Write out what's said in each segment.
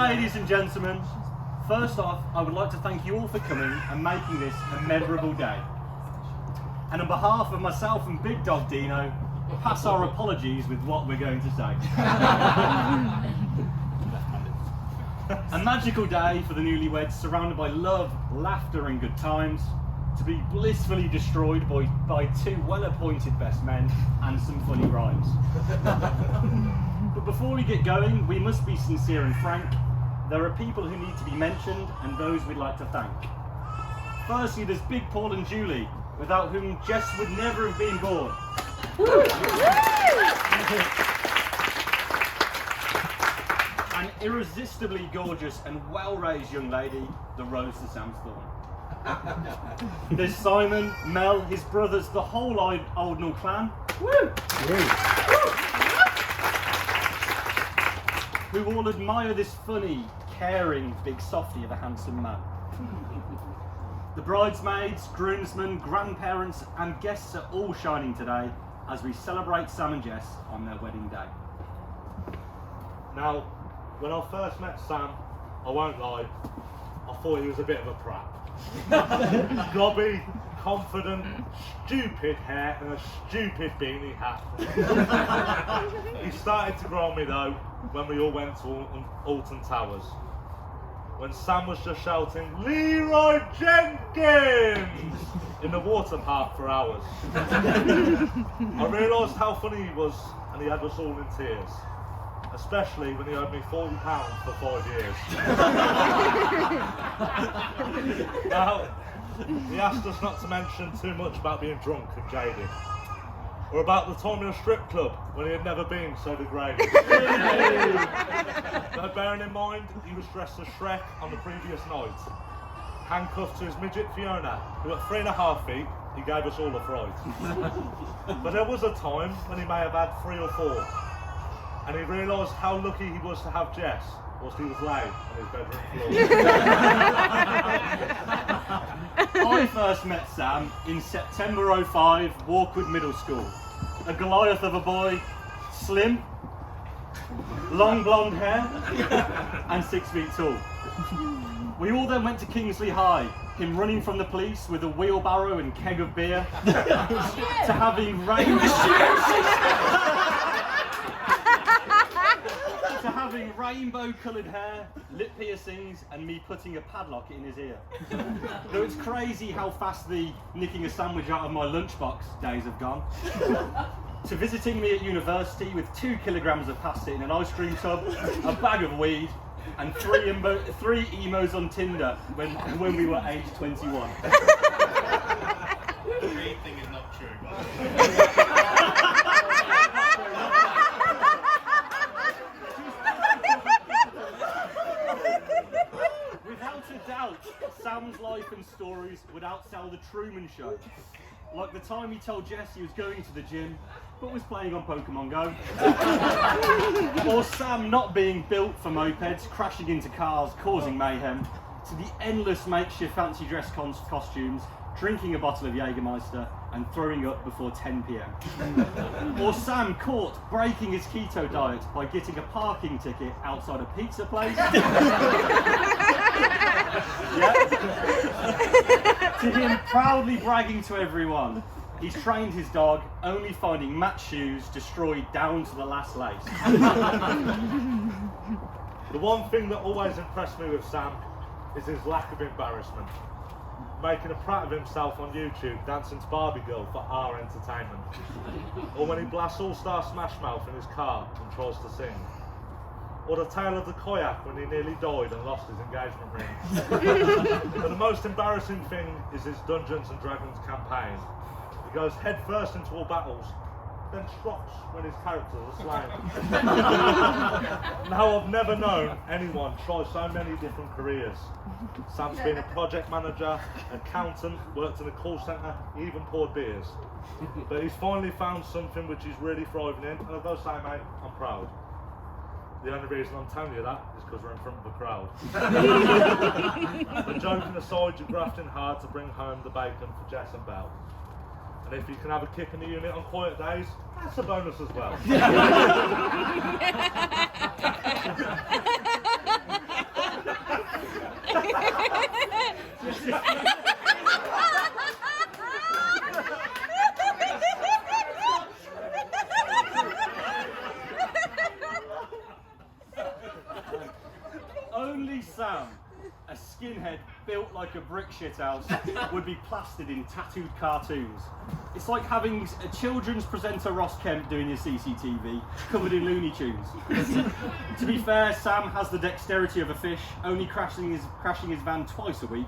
ladies and gentlemen, first off, I would like to thank you all for coming and making this a memorable day. And on behalf of myself and Big Dog Dino, pass our apologies with what we're going to say. A magical day for the newlyweds, surrounded by love, laughter and good times, to be blissfully destroyed by two well-appointed best men and some funny rhymes. But before we get going, we must be sincere and frank. There are people who need to be mentioned and those we'd like to thank. Firstly, there's Big Paul and Julie, without whom Jess would never have been born. An irresistibly gorgeous and well-raised young lady, the Rose to Sam's Thorn. There's Simon, Mel, his brothers, the whole Oldnall clan. Woo! Who all admire this funny, caring, big softy of a handsome man. The bridesmaids, groomsmen, grandparents and guests are all shining today as we celebrate Sam and Jess on their wedding day. Now, when I first met Sam, I won't lie, I thought he was a bit of a prat. Gobby, confident, stupid hair and a stupid beanie hat. He started to grow on me though when we all went to Alton Towers. When Sam was just shouting, "Leroy Jenkins!" in the water park for hours. I realised how funny he was and he had us all in tears. Especially when he owed me £40 for 5 years. Now, he asked us not to mention too much about being drunk and jaded. Or about the time in a strip club when he had never been so degraded. Now, bearing in mind, he was dressed as Shrek on the previous night, handcuffed to his midget Fiona, who at 3.5 feet, he gave us all a fright. But there was a time when he may have had 3 or 4, and he realised how lucky he was to have Jess whilst he was laying on his bedroom floor. I first met Sam in September '05, Walkwood Middle School. A Goliath of a boy, slim, long blonde hair, and 6 feet tall. We all then went to Kingsley High, him running from the police with a wheelbarrow and keg of beer, to having rainbow-coloured hair, lip piercings, and me putting a padlock in his ear. Though it's crazy how fast the nicking a sandwich out of my lunchbox days have gone. To visiting me at university with 2 kilograms of pasta in an ice cream tub, a bag of weed, and 3 emos on Tinder when we were age 21. The main thing is not true, but without a doubt, Sam's life and stories would outsell the Truman Show. Like the time he told Jess he was going to the gym, but was playing on Pokemon Go. Or Sam not being built for mopeds, crashing into cars, causing mayhem, to the endless makeshift fancy dress costumes, drinking a bottle of Jägermeister and throwing up before 10 p.m. Or Sam caught breaking his keto diet by getting a parking ticket outside a pizza place. To him proudly bragging to everyone he's trained his dog, only finding match shoes destroyed down to the last lace. The one thing that always impressed me with Sam is his lack of embarrassment. Making a prat of himself on YouTube, dancing to Barbie Girl for our entertainment. Or when he blasts All-Star Smash Mouth in his car and tries to sing. Or the tale of the kayak when he nearly died and lost his engagement ring. But the most embarrassing thing is his Dungeons and Dragons campaign. He goes head first into all battles, then stops when his characters are slain. Now I've never known anyone try so many different careers. Sam's been a project manager, accountant, worked in a call centre, he even poured beers. But he's finally found something which he's really thriving in, and I've got to say, mate, I'm proud. The only reason I'm telling you that is because we're in front of a crowd. But joking aside, you're grafting hard to bring home the bacon for Jess and Belle. And if you can have a kick in the unit on quiet days, that's a bonus as well. Only Sam, a skinhead built like a brick shithouse, would be plastered in tattooed cartoons. It's like having a children's presenter Ross Kemp doing your CCTV, covered in Looney Tunes. To be fair, Sam has the dexterity of a fish, only crashing his van twice a week,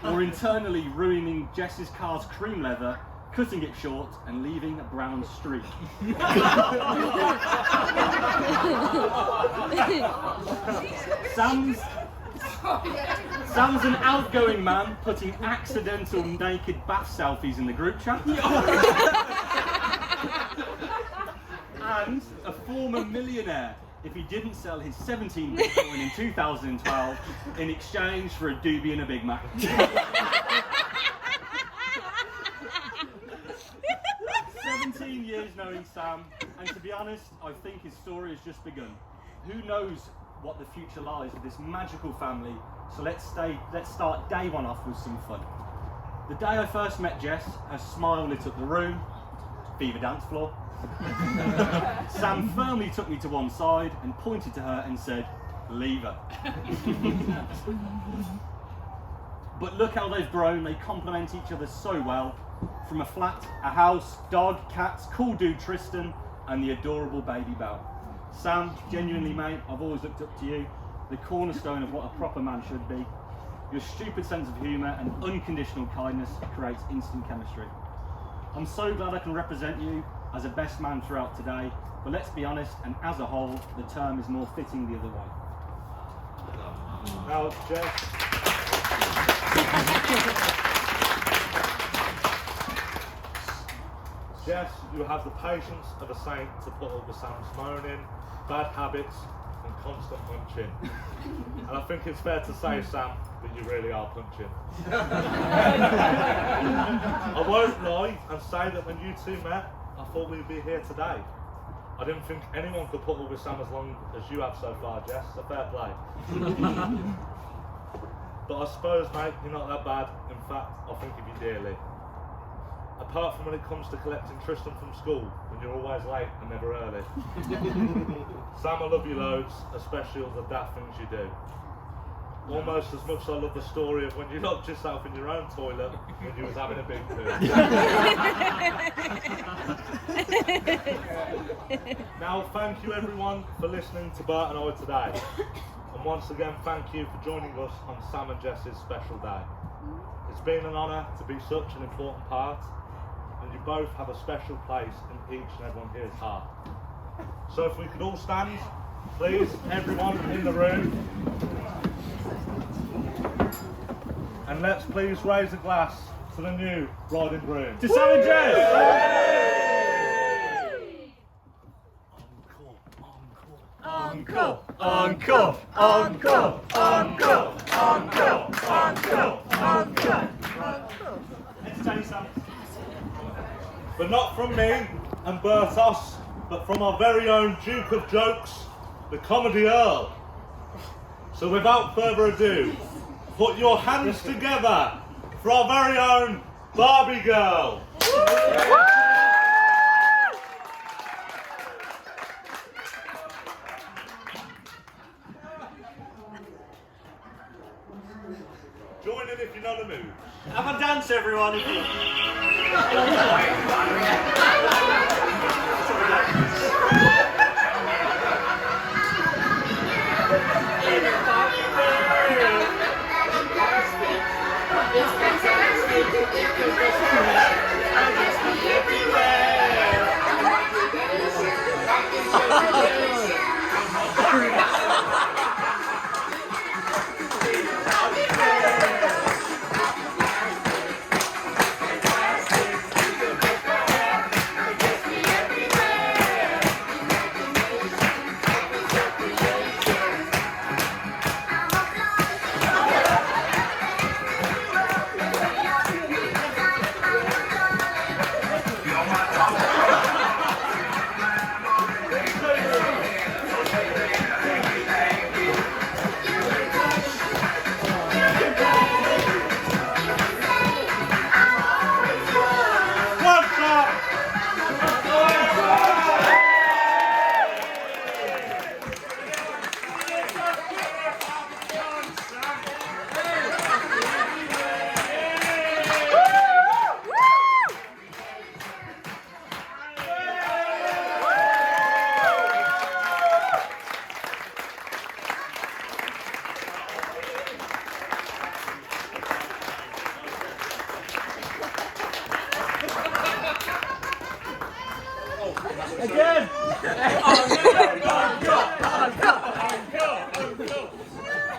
or internally ruining Jess's car's cream leather, cutting it short and leaving a brown streak. Sam's an outgoing man putting accidental naked bath selfies in the group chat. And a former millionaire if he didn't sell his 17 Bitcoin in 2012 in exchange for a doobie and a Big Mac. 17 years knowing Sam, and to be honest, I think his story has just begun. Who knows what the future lies with this magical family, so let's start day one off with some fun. The day I first met Jess, her smile lit up the room, fever dance floor. Sam firmly took me to one side and pointed to her and said, "Leave her." But look how they've grown, they complement each other so well. From a flat, a house, dog, cats, cool dude Tristan, and the adorable baby Belle. Sam, genuinely mate, I've always looked up to you, the cornerstone of what a proper man should be. Your stupid sense of humour and unconditional kindness creates instant chemistry. I'm so glad I can represent you as a best man throughout today, but let's be honest, and as a whole, the term is more fitting the other way. Now, Jess. Jess, you have the patience of a saint to put up with Sam's moaning, bad habits, and constant munching. And I think it's fair to say, Sam, that you really are punching. I won't lie and say that when you two met, I thought we'd be here today. I didn't think anyone could put up with Sam as long as you have so far, Jess, so fair play. But I suppose, mate, you're not that bad. In fact, I think of you dearly. Apart from when it comes to collecting Tristan from school, when you're always late and never early. Sam, I love you loads, especially all the daft things you do. Almost as much as I love the story of when you locked yourself in your own toilet when you was having a big poo. Now, thank you everyone for listening to Bert and I today. And once again, thank you for joining us on Sam and Jess's special day. It's been an honour to be such an important part, and you both have a special place in each and everyone here's heart. So if we could all stand, please, everyone in the room. And let's please raise a glass to the new bride and groom. To Sam and Jess! Encore, encore, encore, encore, encore, encore, encore. Entertain Sam. But not from me and Bertos, but from our very own Duke of Jokes, the Comedy Earl. So without further ado, put your hands together for our very own Barbie Girl. Join in if you know the moves. Have a dance, everyone. If you...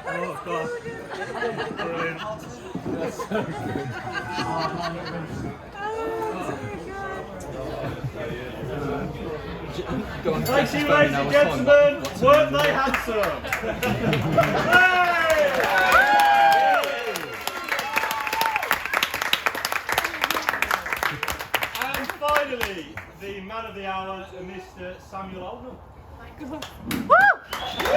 Oh, God. Brilliant. That's so good. Go on, Thank Jess, you, it's ladies now, and what's time? gentlemen. What's Weren't time? they handsome? Hey! And finally, the man of the hour, Mr. Samuel Oldham. Woo!